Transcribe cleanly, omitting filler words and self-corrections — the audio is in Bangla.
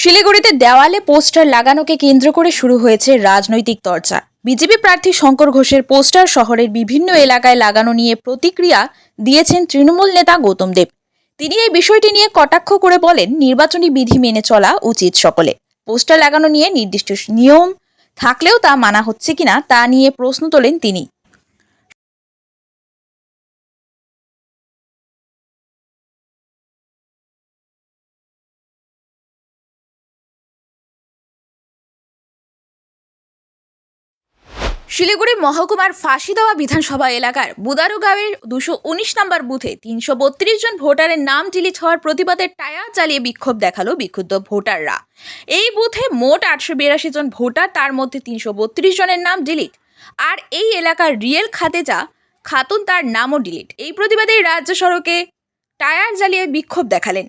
শিলিগুড়িতে দেওয়ালে পোস্টার লাগানোকে কেন্দ্র করে শুরু হয়েছে রাজনৈতিক চর্চা। বিজেপি প্রার্থী শঙ্কর ঘোষের পোস্টার শহরের বিভিন্ন এলাকায় লাগানো নিয়ে প্রতিক্রিয়া দিয়েছেন তৃণমূল নেতা গৌতম দেব। তিনি এই বিষয়টি নিয়ে কটাক্ষ করে বলেন, নির্বাচনী বিধি মেনে চলা উচিত সকলে। পোস্টার লাগানো নিয়ে নির্দিষ্ট নিয়ম থাকলেও তা মানা হচ্ছে কিনা তা নিয়ে প্রশ্ন তোলেন তিনি। শিলিগুড়ি মহকুমার ফাঁসিদেওয়া বিধানসভা এলাকার বুদারুগাঁওয়ের 219 নম্বর বুথে 332 জন ভোটারের নাম ডিলিট হওয়ার প্রতিবাদে টায়ার জ্বালিয়ে বিক্ষোভ দেখালো বিক্ষুব্ধ ভোটাররা। এই বুথে মোট 882 জন ভোটার, তার মধ্যে 332 জনের নাম ডিলিট। আর এই এলাকার রিয়েল খাতেজা খাতুন, তার নামও ডিলিট। এই প্রতিবাদে রাজ্য সড়কে টায়ার জ্বালিয়ে বিক্ষোভ দেখালেন।